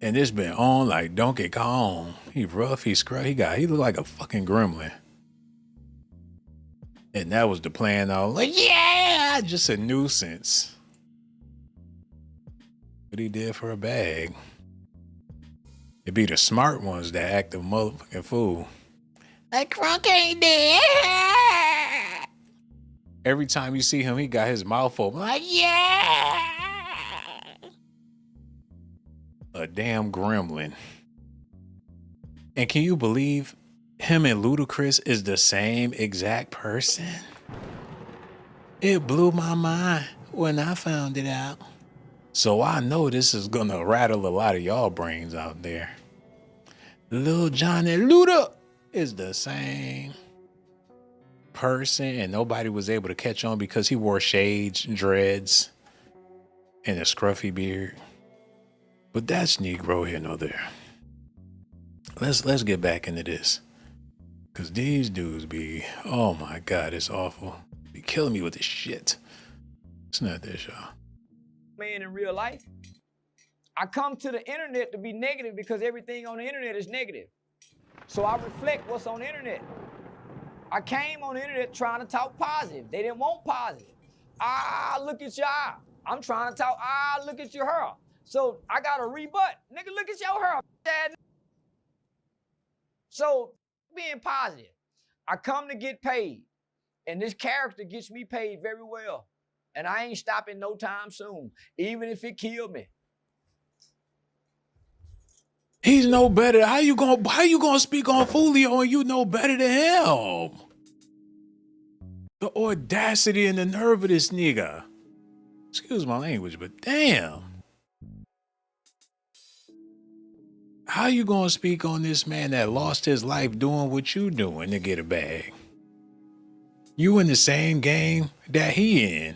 And it's been on like Donkey Kong. He rough, he scrub, he look like a fucking gremlin. And that was the plan. I was like, yeah, just a nuisance. What he did for a bag. It be the smart ones that act a motherfucking fool. Like Crunk ain't dead. Every time you see him, he got his mouth open. Like, yeah. A damn gremlin. And can you believe him and Ludacris is the same exact person? It blew my mind when I found it out. So I know this is gonna rattle a lot of y'all brains out there. Lil Jon and Luda is the same person, and nobody was able to catch on because he wore shades, dreads, and a scruffy beard. But that's Negro here nor there. Let's get back into this. Cause these dudes be, oh my God, it's awful. Be killing me with this shit. It's not this, y'all. Man, in real life, I come to the internet to be negative because everything on the internet is negative. So I reflect what's on the internet. I came on the internet trying to talk positive. They didn't want positive. Look at your eye. I'm trying to talk, look at your hair. So I got a rebut. Nigga, look at your hair. So being positive, I come to get paid. And this character gets me paid very well. And I ain't stopping no time soon, even if it killed me. He's no better. How you gonna speak on Foolio and you know better than him? The audacity and the nerve of this nigga. Excuse my language, but damn. How you gonna speak on this man that lost his life doing what you doing to get a bag? You in the same game that he in.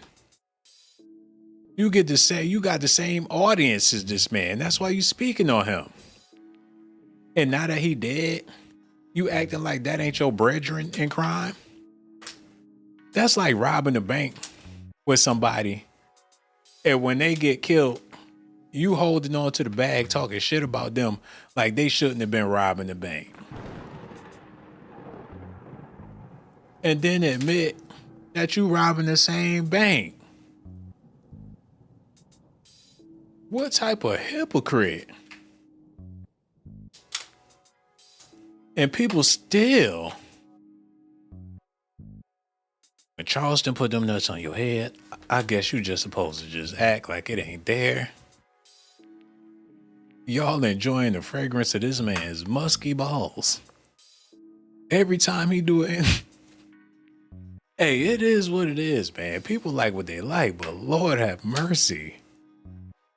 You get to say you got the same audience as this man. That's why you speaking on him. And now that he dead, you acting like that ain't your brethren in crime? That's like robbing a bank with somebody. And when they get killed, you holding on to the bag, talking shit about them like they shouldn't have been robbing the bank. And then admit that you robbing the same bank. What type of hypocrite? And people still, when Charleston put them nuts on your head, I guess you just supposed to just act like it ain't there. Y'all enjoying the fragrance of this man's musky balls. Every time he do it. Hey, it is what it is, man. People like what they like, but Lord have mercy.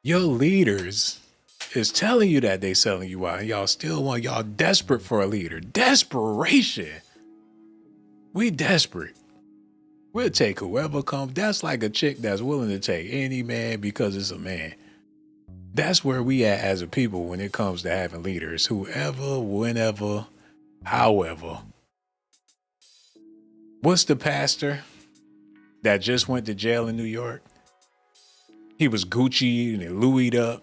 Your leaders is telling you that they selling you out. Y'all still want, y'all desperate for a leader. Desperation. We desperate. We'll take whoever comes. That's like a chick that's willing to take any man because it's a man. That's where we at as a people when it comes to having leaders. Whoever, whenever, however. What's the pastor that just went to jail in New York? He was Gucci and Louis'd up.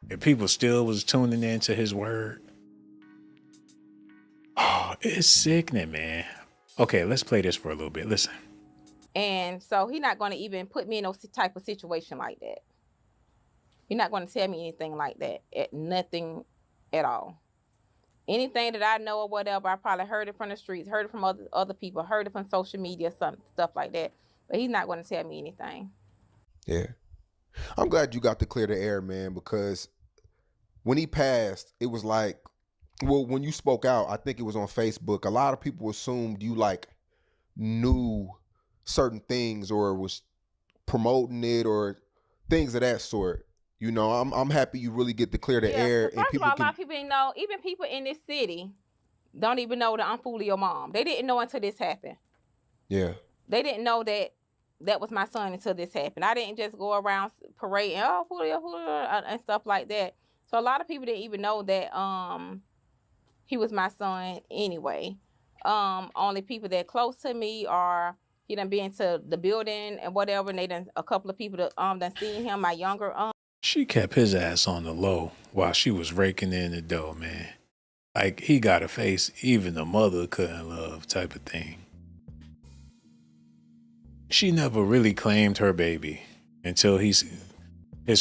And people still was tuning into his word. Oh, it's sickening, man. Okay, let's play this for a little bit. Listen. And so he's not going to even put me in no type of situation like that. You're not going to tell me anything like that. Nothing at all. Anything that I know or whatever, I probably heard it from the streets, heard it from other people, heard it from social media, some stuff like that. But he's not going to tell me anything. Yeah. I'm glad you got to clear the air, man, because when he passed, it was like, well, when you spoke out, I think it was on Facebook, a lot of people assumed you like knew certain things or was promoting it or things of that sort. You know, I'm happy you really get to clear the air. First of all, a lot of people didn't know, even people in this city don't even know that I'm Foolio Mom. They didn't know until this happened. Yeah. They didn't know that that was my son until this happened. I didn't just go around parading, oh, Foolio, and stuff like that. So a lot of people didn't even know that he was my son anyway. Only people that close to me are, he done been to the building and whatever, and they done, a couple of people that done seen him, my younger She kept his ass on the low while she was raking in the dough, man. Like, he got a face even the mother couldn't love type of thing. She never really claimed her baby until his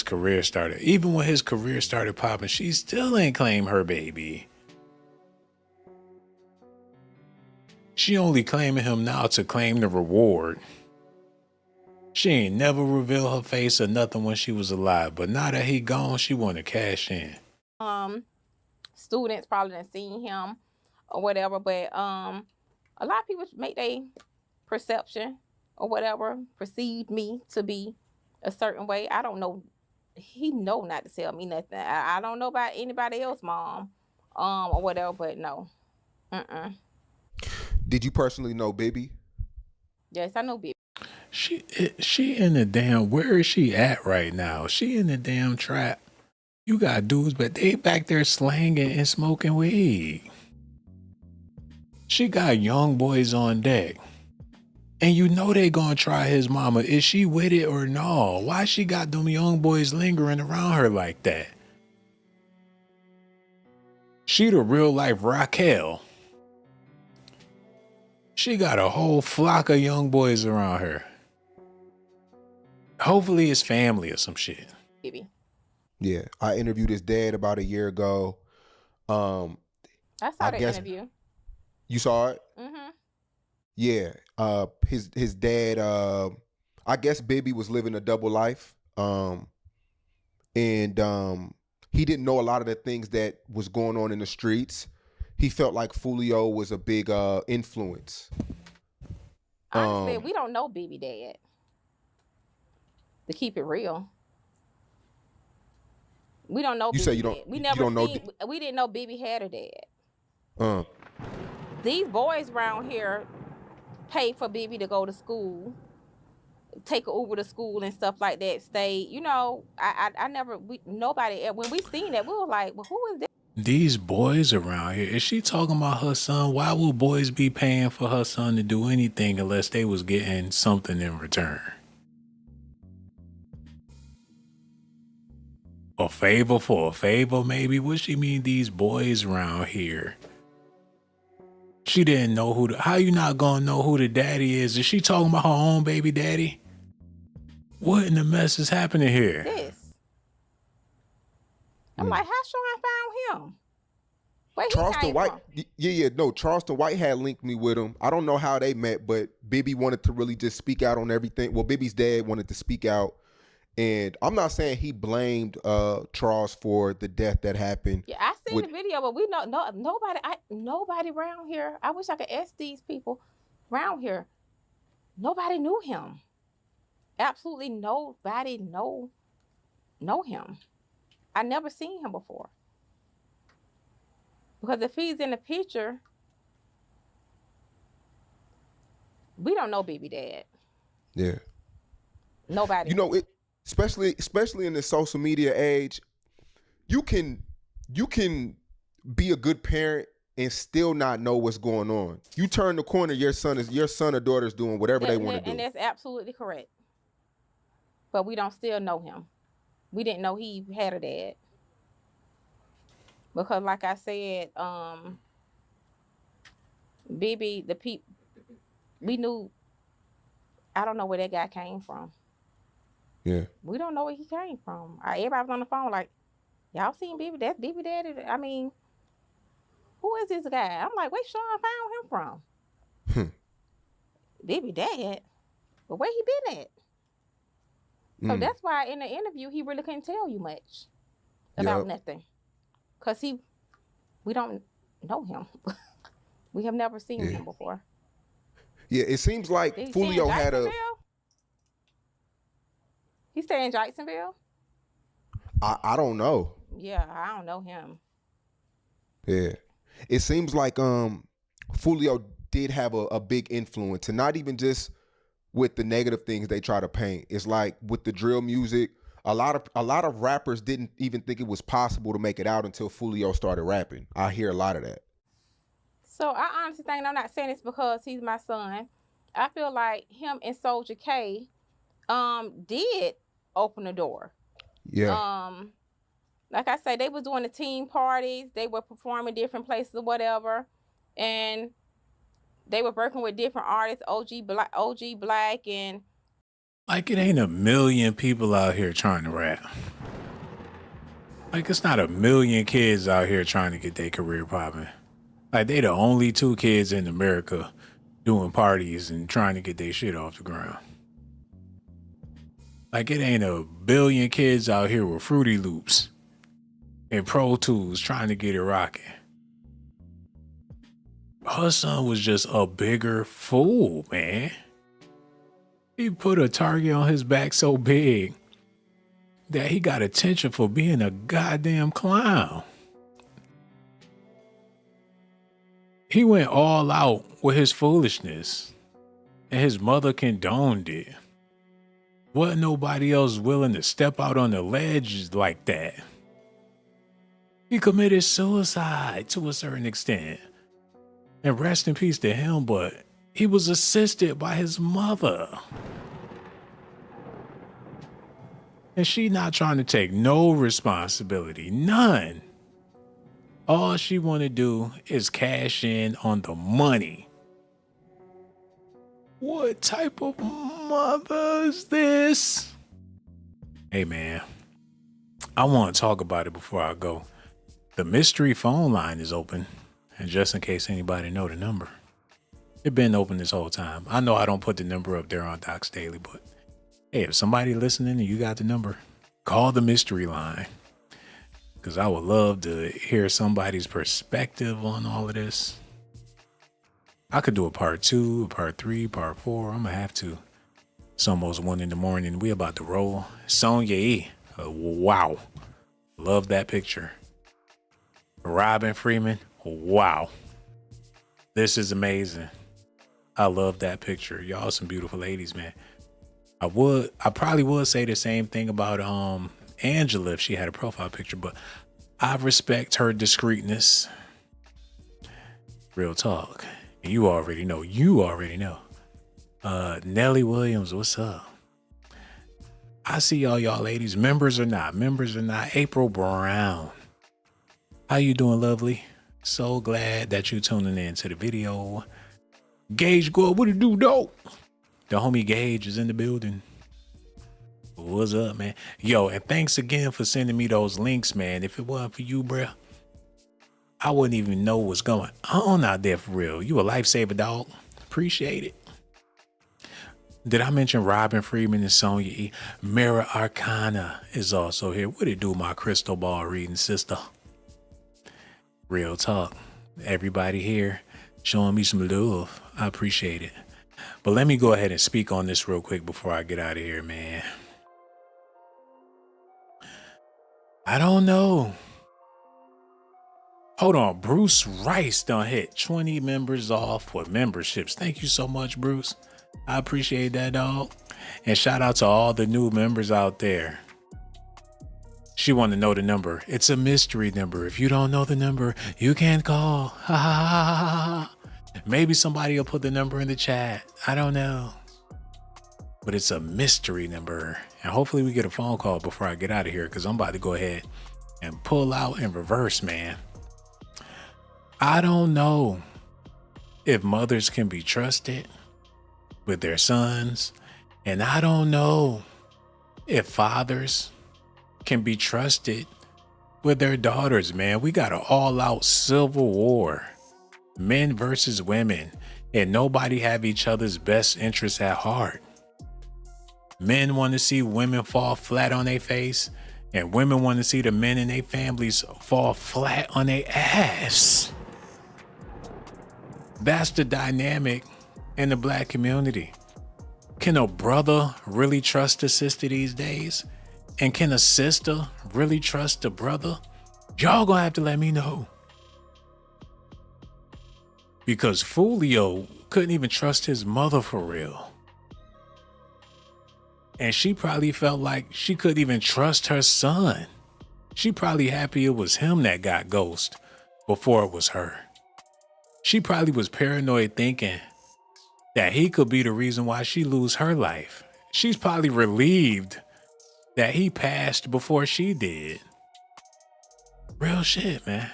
career started. Even when his career started popping, she still ain't claimed her baby. She only claiming him now to claim the reward. She ain't never revealed her face or nothing when she was alive, but now that he gone, she want to cash in. Students probably done seen him or whatever, but a lot of people make their perception or whatever, perceive me to be a certain way. I don't know. He know not to tell me nothing. I don't know about anybody else, mom, or whatever, but no. Did you personally know Bibby? Yes, I know Bibby. She in the damn, where is she at right now? She in the damn trap. You got dudes, but they back there slanging and smoking weed. She got young boys on deck. And you know they gonna try his mama. Is she with it or no? Why she got them young boys lingering around her like that? She the real life Raquel. She got a whole flock of young boys around her. Hopefully it's family or some shit. Bibby. Yeah, I interviewed his dad about a year ago. I saw the interview. You saw it? Mm-hmm. Yeah. His dad, I guess Bibby was living a double life. And he didn't know a lot of the things that was going on in the streets. He felt like Foolio was a big influence. Honestly, we don't know Bibby dad. To keep it real. We don't know. You Bibby say you don't. dad. We you never don't know. we didn't know Bibby had a dad. These boys around here pay for Bibby to go to school, take her Uber to school and stuff like that. Stay, you know, I never. Nobody. When we seen that, we were like, well, who is this? These boys around here, is she talking about her son? Why would boys be paying for her son to do anything unless they was getting something in return? A favor for a favor, maybe? What she mean these boys around here? She didn't know how you not gonna know who the daddy is? Is she talking about her own baby daddy? What in the mess is happening here? This. I'm like, how Sean found him? Where Charleston White, no, Charleston White had linked me with him. I don't know how they met, but Bibby wanted to really just speak out on everything. Well, Bibby's dad wanted to speak out. And I'm not saying he blamed Charles for the death that happened. Yeah, I seen the video, but we know nobody around here. I wish I could ask these people around here. Nobody knew him. Absolutely nobody know him. I never seen him before. Because if he's in the picture, We don't know baby dad. Yeah. Nobody. You know, it especially in the social media age, you can be a good parent and still not know what's going on. You turn the corner, your son or daughter's doing whatever they want to do. And that's absolutely correct. But we don't still know him. We didn't know he had a dad. Because like I said, Bibi, we knew, I don't know where that guy came from. Yeah. We don't know where he came from. Everybody was on the phone like, y'all seen Bibi? That's Bibi daddy. I mean, who is this guy? I'm like, where Sean found him from? Bibi dad? But where he been at? So that's why in the interview, he really couldn't tell you much about nothing. Because we don't know him. We have never seen him before. Yeah, it seems like Foolio had a... He stay in Jacksonville? I don't know. Yeah, I don't know him. Yeah. It seems like Foolio did have a big influence, and not even just with the negative things they try to paint. It's like with the drill music, a lot of rappers didn't even think it was possible to make it out until Foolio started rapping. I hear a lot of that. So I honestly think, and I'm not saying this because he's my son, I feel like him and Soldier K did open the door. Yeah. Like I say, they was doing the team parties, they were performing different places or whatever, and they were working with different artists, OG Black, and like it ain't a million people out here trying to rap. Like it's not a million kids out here trying to get their career popping. Like they the only 2 kids in America doing parties and trying to get their shit off the ground. Like it ain't a billion kids out here with Fruity Loops and Pro Tools trying to get it rocking. Her son was just a bigger fool, man. He put a target on his back so big that he got attention for being a goddamn clown. He went all out with his foolishness, and his mother condoned it. Wasn't nobody else willing to step out on the ledge like that. He committed suicide to a certain extent. And rest in peace to him, but he was assisted by his mother. And she not trying to take no responsibility, none. All she want to do is cash in on the money. What type of mother is this? Hey man, I want to talk about it before I go. The mystery phone line is open. And just in case anybody know the number, it's been open this whole time. I know I don't put the number up there on Docs Daily, but hey, if somebody listening and you got the number, call the mystery line. Because I would love to hear somebody's perspective on all of this. I could do a part 2, a part 3, part 4. I'm going to have to. It's almost 1 a.m. We about to roll. Sonya E. Wow. Love that picture. Robin Freeman. Wow. This is amazing. I love that picture. Y'all some beautiful ladies, man. I probably would say the same thing about Angela if she had a profile picture, but I respect her discreetness. Real talk. You already know. Nelly Williams, what's up? I see y'all ladies, members or not. April Brown. How you doing, lovely? So glad that you tuning in to the video. Gage Gore, what it do, though? The homie Gage is in the building. What's up, man? Yo, and thanks again for sending me those links, man. If it wasn't for you, bruh, I wouldn't even know what's going on out there for real. You a lifesaver, dog. Appreciate it. Did I mention Robin Freeman and Sonya E? Mirror Arcana is also here. What it do, my crystal ball reading sister? Real talk. Everybody here showing me some love. I appreciate it. But let me go ahead and speak on this real quick before I get out of here, man. I don't know. Hold on, Bruce Rice done hit 20 members off with memberships. Thank you so much, Bruce. I appreciate that, dog. And shout out to all the new members out there. She want to know the number. It's a mystery number. If you don't know the number, you can't call. Ha ha ha ha ha. Maybe somebody will put the number in the chat. I don't know. But it's a mystery number. And hopefully we get a phone call before I get out of here, because I'm about to go ahead and pull out in reverse, man. I don't know if mothers can be trusted with their sons. And I don't know if fathers can be trusted with their daughters, man. We got an all-out civil war. Men versus women. And nobody have each other's best interests at heart. Men want to see women fall flat on their face. And women want to see the men in their families fall flat on their ass. That's the dynamic in the black community. Can a brother really trust a sister these days? And can a sister really trust a brother? Y'all gonna have to let me know. Because Foolio couldn't even trust his mother for real. And she probably felt like she couldn't even trust her son. She probably happy it was him that got ghost before it was her. She probably was paranoid thinking that he could be the reason why she lose her life. She's probably relieved that he passed before she did. Real shit, man.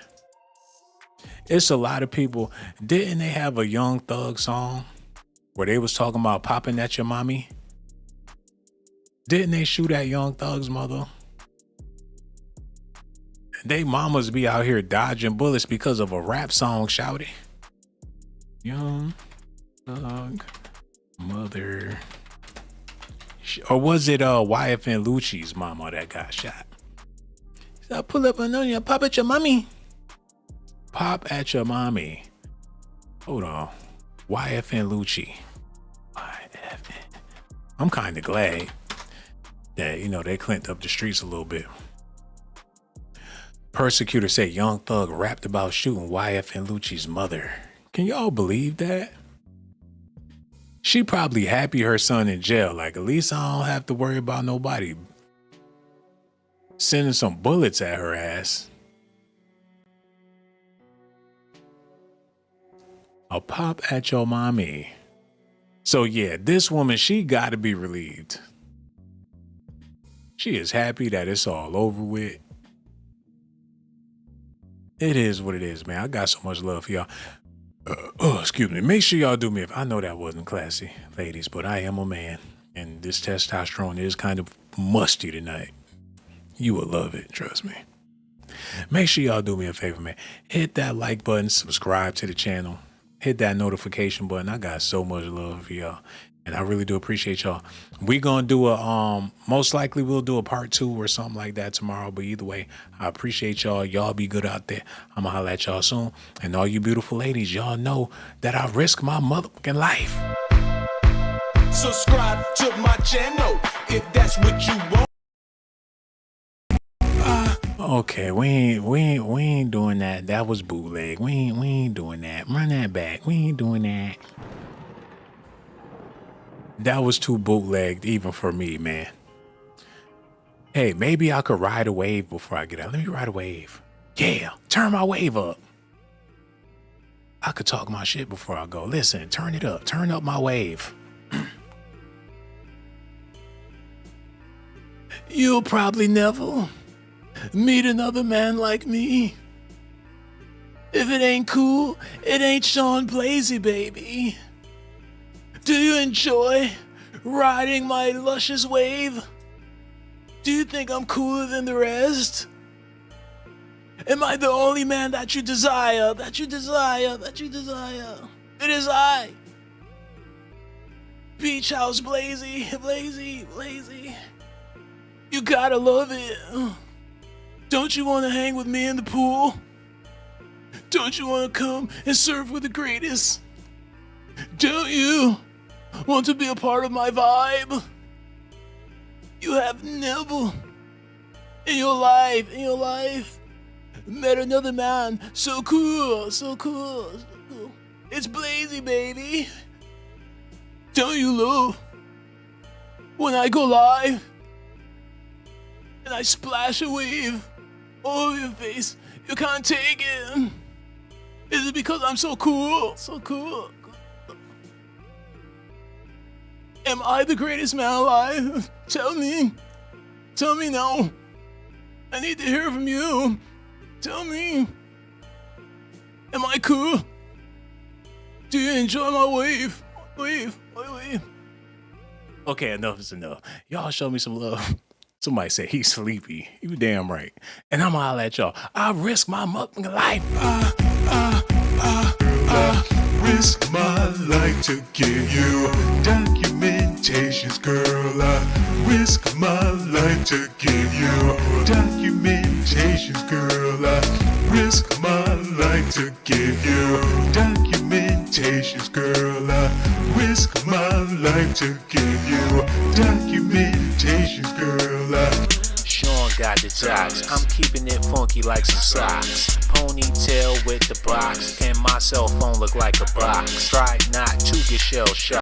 It's a lot of people. Didn't they have a Young Thug song where they was talking about popping at your mommy? Didn't they shoot at Young Thug's mother? They mamas be out here dodging bullets because of a rap song, shouty. Young Thug mother. Or was it YFN Lucci's mama that got shot? So I pull up on you, pop at your mommy. Pop at your mommy. Hold on. YFN Lucci. YFN. I'm kind of glad that, you know, they cleaned up the streets a little bit. Persecutor said Young Thug rapped about shooting YFN Lucci's mother. Can y'all believe that? She probably happy her son in jail. Like, at least I don't have to worry about nobody sending some bullets at her ass. I'll pop at your mommy. So yeah, this woman, she gotta be relieved. She is happy that it's all over with. It is what it is, man. I got so much love for y'all. Excuse me. Make sure y'all do me I know that wasn't classy, ladies, but I am a man, and this testosterone is kind of musty tonight. You will love it, trust me. Make sure y'all do me a favor, man. Hit that like button, subscribe to the channel, hit that notification button. I got so much love for y'all, and I really do appreciate y'all. We gonna do a most likely we'll do a part 2 or something like that tomorrow, but either way, I appreciate y'all. Y'all be good out there. I'm gonna holler at y'all soon. And all you beautiful ladies, y'all know that I risk my motherfucking life. Subscribe to my channel if that's what you want. Okay, we ain't doing that. That was bootleg. We ain't doing that. Run that back. We ain't doing that. That was too bootlegged even for me, man. Hey, maybe I could ride a wave before I get out. Let me ride a wave. Yeah, turn my wave up. I could talk my shit before I go. Listen, turn it up. Turn up my wave. You'll probably never meet another man like me. If it ain't cool, it ain't Sean Blasey, baby. Do you enjoy riding my luscious wave? Do you think I'm cooler than the rest? Am I the only man that you desire, that you desire, that you desire? It is I. Beach House Blasey, Blasey, Blasey. You gotta love it. Don't you want to hang with me in the pool? Don't you want to come and surf with the greatest? Don't you want to be a part of my vibe? You have never in your life met another man. So cool, so cool, so cool. It's Blazy, baby. Don't you, Lou? When I go live and I splash a wave all over your face, you can't take it. Is it because I'm so cool? So cool. Am I the greatest man alive? Tell me. Tell me now. I need to hear from you. Tell me. Am I cool? Do you enjoy my wave? Wave. Okay, enough is enough. Y'all show me some love. Somebody said he's sleepy. You damn right. And I'm gonna holler at y'all. I risk my motherfucking life. Risk my life to give you documentations, girl. I risk my life to give you documentations, girl. I risk my life to give you documentations, girl. I risk my life to give you documentations, girl. Sean got the jocks. I'm keeping it funky like some socks. Ponytail with the box. Can my cell phone look like a box? Try not to get shell shocked.